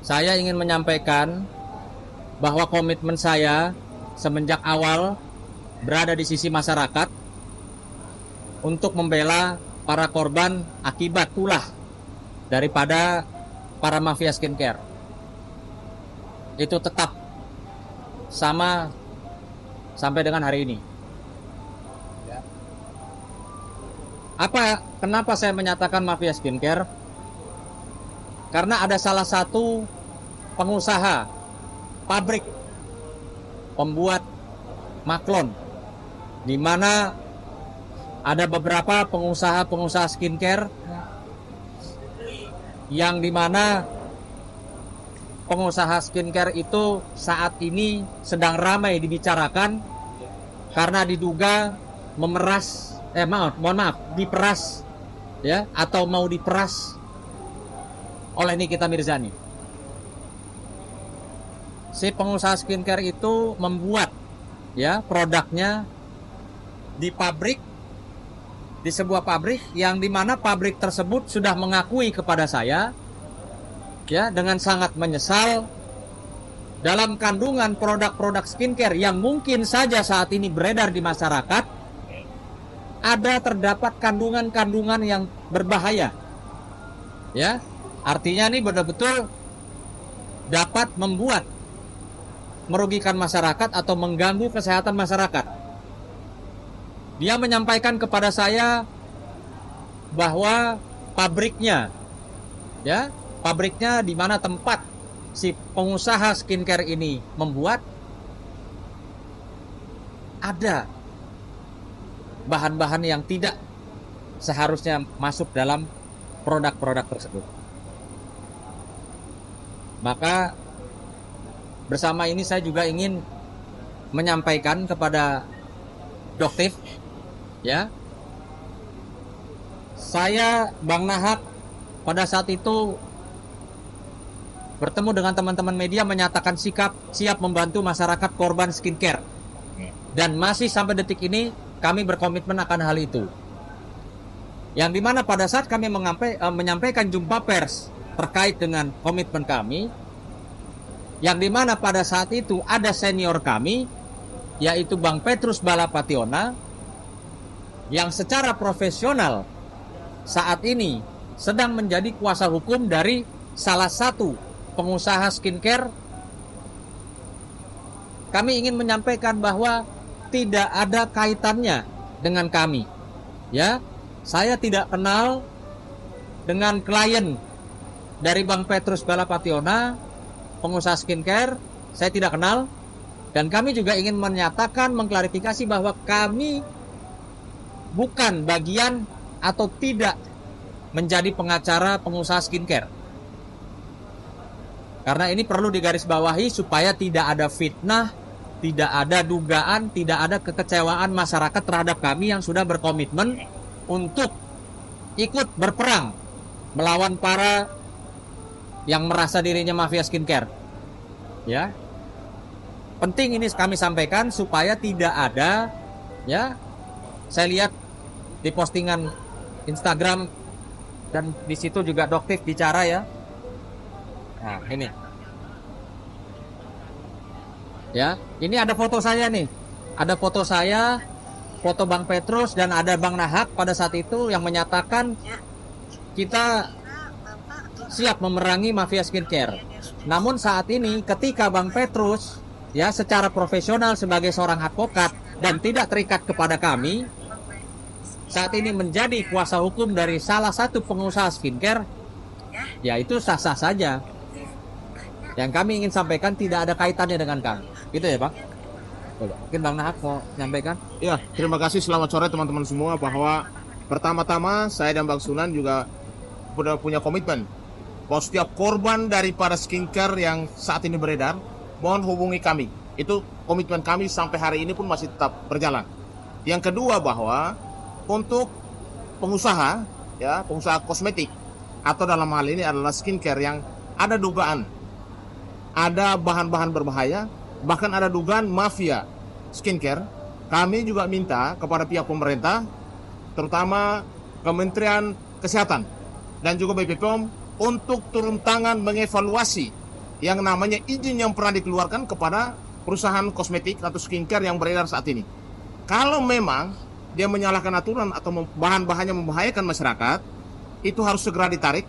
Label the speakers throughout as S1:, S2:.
S1: saya ingin menyampaikan bahwa komitmen saya semenjak awal berada di sisi masyarakat untuk membela para korban akibat ulah daripada para mafia skincare. Itu tetap sama sampai dengan hari ini. Kenapa saya menyatakan mafia skincare? Karena ada salah satu pengusaha pabrik pembuat maklon, di mana ada beberapa pengusaha skincare yang dimana pengusaha skincare itu saat ini sedang ramai dibicarakan karena diduga diperas ya, atau mau diperas oleh Nikita Mirzani. Si pengusaha skincare itu membuat ya produknya di sebuah pabrik yang dimana pabrik tersebut sudah mengakui kepada saya ya dengan sangat menyesal dalam kandungan produk-produk skincare yang mungkin saja saat ini beredar di masyarakat terdapat kandungan-kandungan yang berbahaya ya, artinya ini betul-betul dapat merugikan masyarakat atau mengganggu kesehatan masyarakat. Dia menyampaikan kepada saya bahwa pabriknya di mana tempat si pengusaha skincare ini membuat ada bahan-bahan yang tidak seharusnya masuk dalam produk-produk tersebut. Maka bersama ini saya juga ingin menyampaikan kepada Doktif ya, saya Bang Nahak pada saat itu bertemu dengan teman-teman media menyatakan sikap siap membantu masyarakat korban skincare, dan masih sampai detik ini kami berkomitmen akan hal itu. Yang dimana pada saat kami menyampaikan jumpa pers terkait dengan komitmen kami, yang dimana pada saat itu ada senior kami yaitu Bang Petrus Balapationa yang secara profesional saat ini sedang menjadi kuasa hukum dari salah satu pengusaha skincare. Kami ingin menyampaikan bahwa tidak ada kaitannya dengan kami ya. Saya tidak kenal dengan klien dari Bang Petrus Balapationa, pengusaha skincare, saya tidak kenal. Dan kami juga ingin menyatakan, mengklarifikasi bahwa kami bukan bagian atau tidak menjadi pengacara pengusaha skincare. Karena ini perlu digarisbawahi supaya tidak ada fitnah, tidak ada dugaan, tidak ada kekecewaan masyarakat terhadap kami yang sudah berkomitmen untuk ikut berperang melawan para yang merasa dirinya mafia skincare. Ya. Penting ini kami sampaikan supaya tidak ada ya. Saya lihat di postingan Instagram dan di situ juga Doktif bicara ya. Nah, ini. Ya, ini ada foto saya nih. Ada foto saya, foto Bang Petrus dan ada Bang Nahak pada saat itu yang menyatakan kita siap memerangi mafia skincare. Namun saat ini ketika Bang Petrus ya secara profesional sebagai seorang advokat dan tidak terikat kepada kami, saat ini menjadi kuasa hukum dari salah satu pengusaha skincare, ya itu sah-sah saja. Yang kami ingin sampaikan tidak ada kaitannya dengan kami. Gitu ya Pak? Mungkin Bang Nahak mau menyampaikan?
S2: Ya, terima kasih. Selamat sore teman-teman semua. Bahwa pertama-tama saya dan Bang Sunan juga sudah punya komitmen bahwa setiap korban daripada skincare yang saat ini beredar, mohon hubungi kami. Itu komitmen kami sampai hari ini pun masih tetap berjalan. Yang kedua bahwa untuk pengusaha ya, pengusaha kosmetik atau dalam hal ini adalah skincare yang ada dugaan ada bahan-bahan berbahaya, bahkan ada dugaan mafia skincare, kami juga minta kepada pihak pemerintah, terutama Kementerian Kesehatan dan juga BPOM untuk turun tangan mengevaluasi yang namanya izin yang pernah dikeluarkan kepada perusahaan kosmetik atau skincare yang beredar saat ini. Kalau memang dia menyalahkan aturan atau bahan-bahannya membahayakan masyarakat, itu harus segera ditarik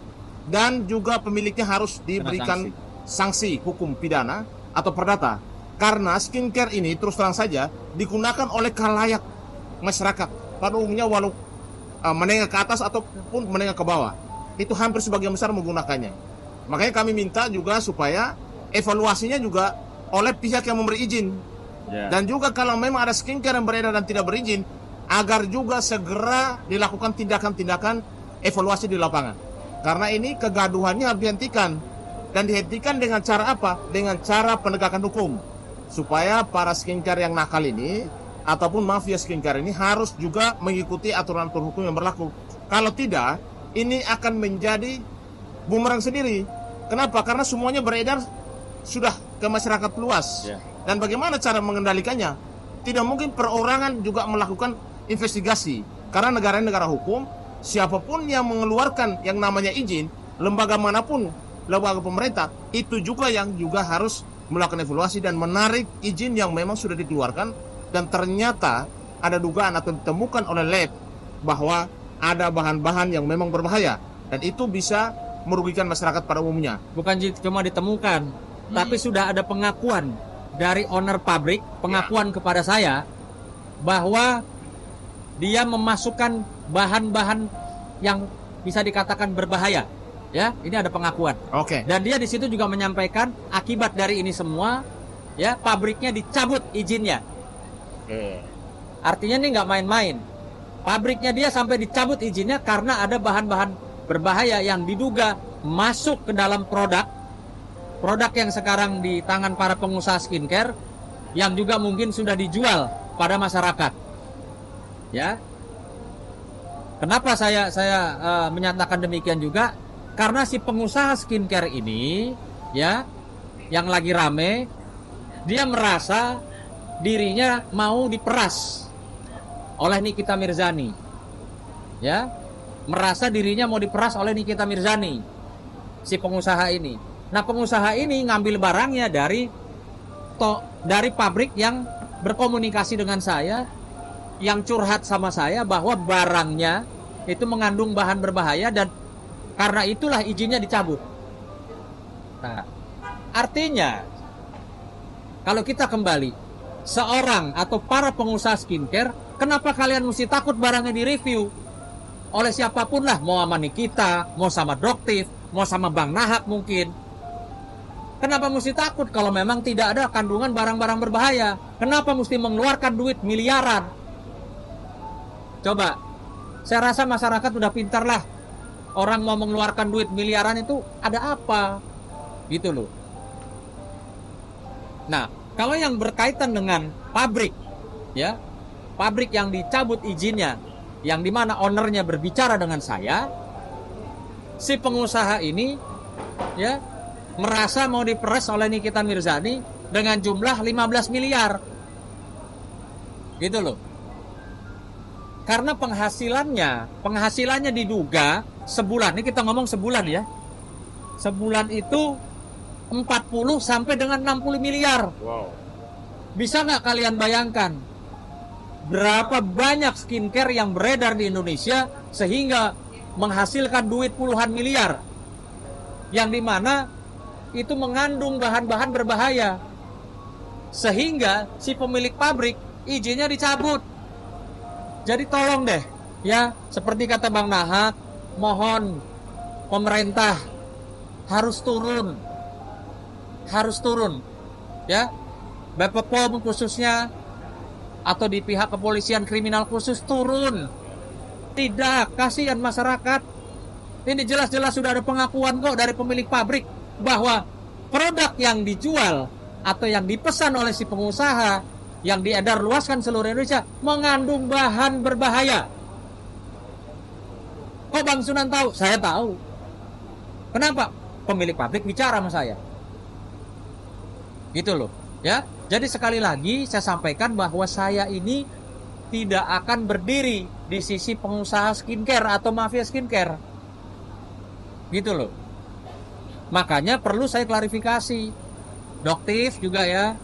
S2: dan juga pemiliknya harus diberikan sanksi hukum pidana atau perdata. Karena skincare ini terus terang saja digunakan oleh khalayak masyarakat pada umumnya, walau menengah ke atas ataupun menengah ke bawah. Itu hampir sebagian besar menggunakannya. Makanya kami minta juga supaya evaluasinya juga oleh pihak yang memberi izin. Dan juga kalau memang ada skincare yang beredar dan tidak berizin, agar juga segera dilakukan tindakan-tindakan evaluasi di lapangan. Karena ini kegaduhannya harus dihentikan. Dan dihentikan dengan cara apa? Dengan cara penegakan hukum. Supaya para skincare yang nakal ini ataupun mafia skincare ini harus juga mengikuti aturan-aturan hukum yang berlaku. Kalau tidak, ini akan menjadi bumerang sendiri. Kenapa? Karena semuanya beredar sudah ke masyarakat luas. Dan bagaimana cara mengendalikannya? Tidak mungkin perorangan juga melakukan investigasi. Karena negara hukum, siapapun yang mengeluarkan yang namanya izin, lembaga manapun, lembaga pemerintah, itu juga yang juga harus melakukan evaluasi dan menarik izin yang memang sudah dikeluarkan dan ternyata ada dugaan atau ditemukan oleh lab bahwa ada bahan-bahan yang memang berbahaya dan itu bisa merugikan masyarakat pada umumnya.
S1: Bukan cuma ditemukan, tapi sudah ada pengakuan dari owner pabrik, pengakuan kepada saya bahwa dia memasukkan bahan-bahan yang bisa dikatakan berbahaya. Ya, ini ada pengakuan.
S2: Oke.
S1: Dan dia di situ juga menyampaikan akibat dari ini semua, ya, pabriknya dicabut izinnya. Artinya ini nggak main-main. Pabriknya dia sampai dicabut izinnya karena ada bahan-bahan berbahaya yang diduga masuk ke dalam produk yang sekarang di tangan para pengusaha skincare yang juga mungkin sudah dijual pada masyarakat. Ya. Kenapa saya menyatakan demikian juga? Karena si pengusaha skincare ini, ya, yang lagi rame, dia merasa dirinya mau diperas oleh Nikita Mirzani. Ya, merasa dirinya mau diperas oleh Nikita Mirzani, si pengusaha ini. Nah, pengusaha ini ngambil barangnya dari pabrik yang berkomunikasi dengan saya, yang curhat sama saya bahwa barangnya itu mengandung bahan berbahaya dan karena itulah izinnya dicabut. Nah, artinya kalau kita kembali, seorang atau para pengusaha skincare, kenapa kalian mesti takut barangnya direview oleh siapapun lah, mau sama Nikita, mau sama Doktif, mau sama Bang Nahak mungkin. Kenapa mesti takut kalau memang tidak ada kandungan barang-barang berbahaya? Kenapa mesti mengeluarkan duit miliaran? Coba, saya rasa masyarakat udah pintar lah. Orang mau mengeluarkan duit miliaran itu ada apa? Gitu loh. Nah, kalau yang berkaitan dengan pabrik, ya, pabrik yang dicabut izinnya, yang dimana ownernya berbicara dengan saya, si pengusaha ini, ya, merasa mau diperas oleh Nikita Mirzani dengan jumlah 15 miliar. Gitu loh. Karena penghasilannya diduga sebulan, ini kita ngomong sebulan ya. Sebulan itu 40 sampai dengan 60 miliar.
S2: Wow.
S1: Bisa nggak kalian bayangkan berapa banyak skincare yang beredar di Indonesia sehingga menghasilkan duit puluhan miliar, yang dimana itu mengandung bahan-bahan berbahaya, sehingga si pemilik pabrik izinnya dicabut. Jadi tolong deh, ya, seperti kata Bang Nahak, mohon pemerintah harus turun, ya, BPOM khususnya atau di pihak kepolisian kriminal khusus turun. Tidak, kasihan masyarakat. Ini jelas-jelas sudah ada pengakuan kok dari pemilik pabrik bahwa produk yang dijual atau yang dipesan oleh si pengusaha yang diedar luaskan seluruh Indonesia mengandung bahan berbahaya. Kok Bang Sunan tahu? Saya tahu. Kenapa? Pemilik pabrik bicara sama saya. Gitu loh, ya. Jadi sekali lagi saya sampaikan bahwa saya ini tidak akan berdiri di sisi pengusaha skincare atau mafia skincare. Gitu loh. Makanya perlu saya klarifikasi. Doktif juga ya,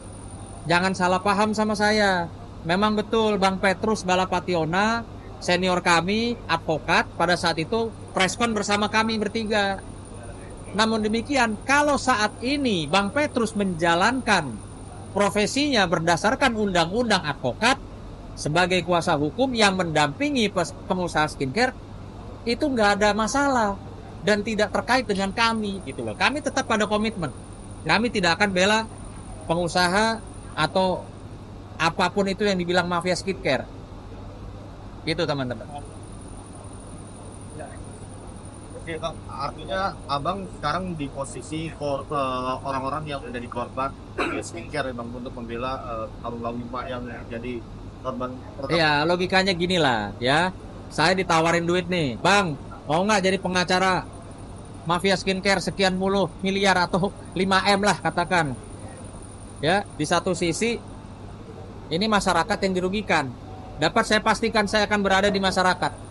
S1: jangan salah paham sama saya. Memang betul Bang Petrus Balapationa, senior kami, advokat, pada saat itu preskon bersama kami bertiga. Namun demikian, kalau saat ini Bang Petrus menjalankan profesinya berdasarkan undang-undang advokat sebagai kuasa hukum yang mendampingi pengusaha skincare, itu nggak ada masalah dan tidak terkait dengan kami gitu loh. Kami tetap pada komitmen. Kami tidak akan bela pengusaha atau apapun itu yang dibilang mafia skincare. Gitu teman-teman.
S3: Oke, Kang, artinya Abang sekarang di posisi orang-orang yang menjadi korban skincare Bang, untuk membela kaum wanita yang jadi korban.
S1: Iya, logikanya gini lah ya. Saya ditawarin duit nih, Bang, mau nggak jadi pengacara mafia skincare sekian puluh miliar atau 5M lah katakan. Ya, di satu sisi ini masyarakat yang dirugikan. Dapat saya pastikan saya akan berada di masyarakat.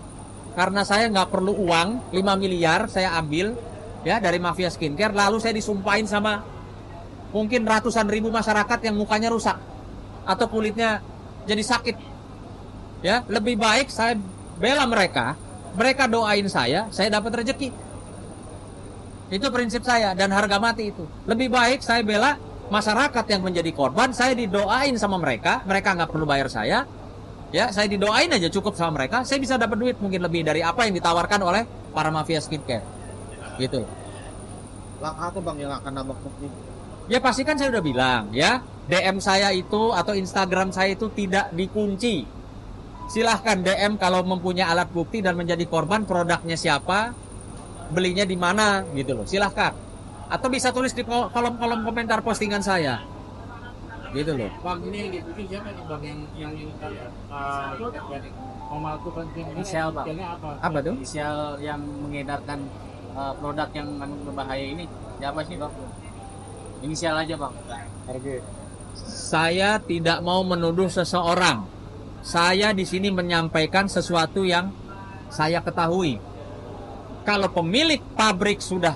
S1: Karena saya nggak perlu uang 5 miliar saya ambil ya dari mafia skincare, lalu saya disumpahin sama mungkin ratusan ribu masyarakat yang mukanya rusak atau kulitnya jadi sakit. Ya, lebih baik saya bela mereka, mereka doain saya dapat rezeki. Itu prinsip saya dan harga mati itu. Lebih baik saya bela masyarakat yang menjadi korban, saya didoain sama mereka, mereka nggak perlu bayar saya. Ya, saya didoain aja cukup sama mereka, saya bisa dapat duit mungkin lebih dari apa yang ditawarkan oleh para mafia skincare. Gitu.
S3: Langkah apa Bang yang akan Abang tempuh?
S1: Ya pasti kan saya udah bilang ya, DM saya itu atau Instagram saya itu tidak dikunci. Silahkan DM kalau mempunyai alat bukti dan menjadi korban, produknya siapa, belinya di mana gitu loh. Silahkan. Atau bisa tulis di kolom-kolom komentar postingan saya. Gitu loh.
S4: Bang, ini yang diikuti siapa nih Bang yang memalsukan
S5: Inisial, Bang.
S4: apa?
S1: Apa tuh?
S5: Inisial yang mengedarkan produk yang berbahaya ini siapa sih Bang? Inisial aja Bang.
S1: Saya tidak mau menuduh seseorang. Saya di sini menyampaikan sesuatu yang saya ketahui. Kalau pemilik pabrik sudah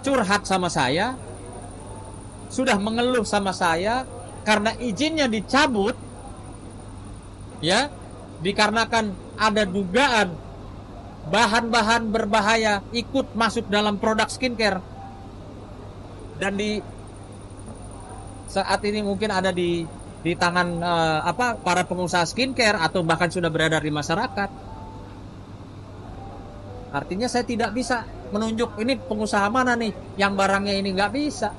S1: curhat sama saya, sudah mengeluh sama saya karena izinnya dicabut, ya, dikarenakan ada dugaan bahan-bahan berbahaya ikut masuk dalam produk skincare, dan di saat ini mungkin ada di tangan para pengusaha skincare atau bahkan sudah beredar di masyarakat. Artinya saya tidak bisa menunjuk ini pengusaha mana nih yang barangnya ini, nggak bisa.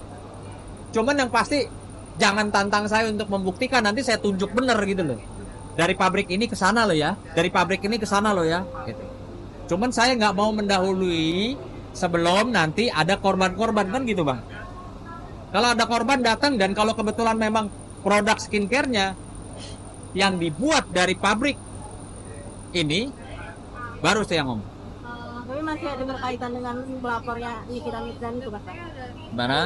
S1: Cuman yang pasti jangan tantang saya untuk membuktikan, nanti saya tunjuk bener gitu loh. Dari pabrik ini ke sana loh ya, dari pabrik ini ke sana loh ya. Gitu. Cuman saya nggak mau mendahului sebelum nanti ada korban-korban kan gitu Bang. Kalau ada korban datang dan kalau kebetulan memang produk skincare-nya yang dibuat dari pabrik ini, baru saya ngomong.
S6: Tapi masih ada berkaitan dengan pelapornya Nikita Mirzani itu kan?
S1: Mana?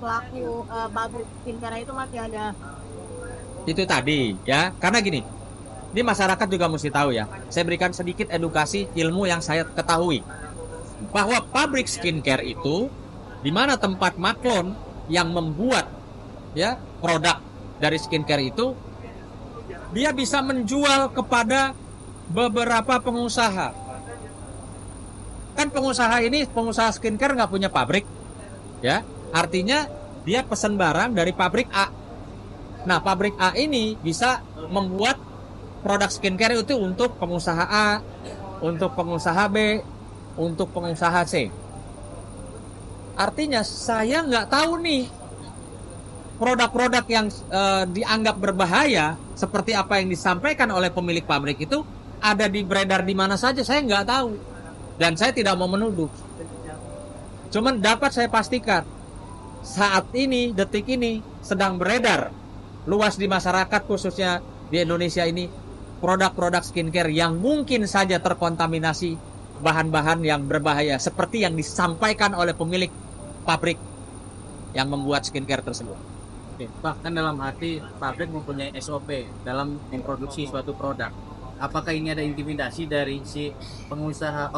S6: Pelaku pabrik skincare itu masih ada.
S1: Itu tadi ya, karena gini, ini masyarakat juga mesti tahu ya. Saya berikan sedikit edukasi ilmu yang saya ketahui bahwa pabrik skincare itu di mana tempat maklon yang membuat ya produk dari skincare itu, dia bisa menjual kepada beberapa pengusaha. Kan pengusaha ini, pengusaha skincare nggak punya pabrik, ya. Artinya dia pesan barang dari pabrik A. Nah, pabrik A ini bisa membuat produk skincare itu untuk pengusaha A, untuk pengusaha B, untuk pengusaha C. Artinya saya nggak tahu nih produk-produk yang dianggap berbahaya seperti apa yang disampaikan oleh pemilik pabrik itu ada di beredar di mana saja, saya nggak tahu. Dan saya tidak mau menuduh. Cuman dapat saya pastikan saat ini, detik ini sedang beredar luas di masyarakat khususnya di Indonesia ini produk-produk skincare yang mungkin saja terkontaminasi bahan-bahan yang berbahaya seperti yang disampaikan oleh pemilik pabrik yang membuat skincare tersebut.
S5: Bahkan dalam arti pabrik mempunyai SOP dalam memproduksi suatu produk. Apakah ini ada intimidasi dari si pengusaha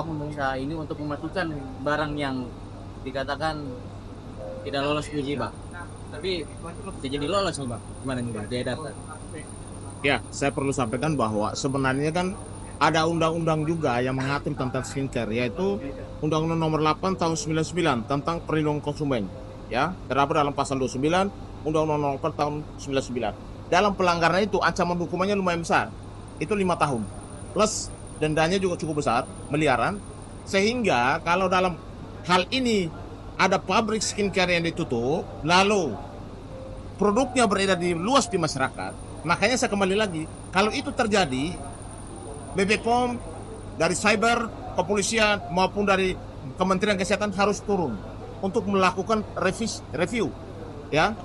S5: ini untuk memasukkan barang yang dikatakan tidak lolos uji bang. Tapi jadi lolos nih bang. Gimana nih bang? Dia data.
S2: Ya, saya perlu sampaikan bahwa sebenarnya kan ada undang-undang juga yang mengatur tentang skincare, yaitu Undang-Undang Nomor 8 Tahun 99 tentang perlindungan konsumen. Ya, terdapat dalam pasal 29 Undang-Undang Nomor 8 Tahun 99. Dalam pelanggaran itu ancaman hukumannya lumayan besar, itu 5 tahun. Plus dendanya juga cukup besar, miliaran. Sehingga kalau dalam hal ini ada pabrik skincare yang ditutup, lalu produknya beredar di luas di masyarakat, makanya saya kembali lagi, kalau itu terjadi, BPOM dari cyber, kepolisian maupun dari Kementerian Kesehatan harus turun untuk melakukan review ya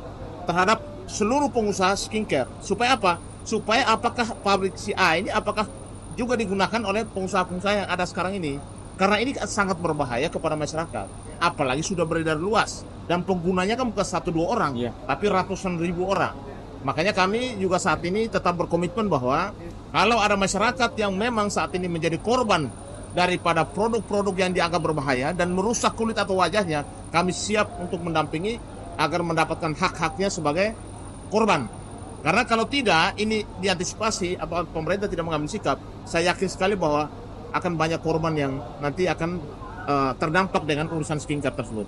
S2: terhadap seluruh pengusaha skincare. Supaya apa? Supaya apakah pabrik si A ini apakah juga digunakan oleh pengusaha-pengusaha yang ada sekarang ini? Karena ini sangat berbahaya kepada masyarakat. Apalagi sudah beredar luas dan penggunanya kan bukan 1-2 orang, tapi ratusan ribu orang. Makanya kami juga saat ini tetap berkomitmen bahwa kalau ada masyarakat yang memang saat ini menjadi korban daripada produk-produk yang dianggap berbahaya dan merusak kulit atau wajahnya, kami siap untuk mendampingi agar mendapatkan hak-haknya sebagai korban. Karena kalau tidak, ini diantisipasi atau pemerintah tidak mengambil sikap, saya yakin sekali bahwa akan banyak korban yang nanti akan terdampak dengan urusan skincare tersebut.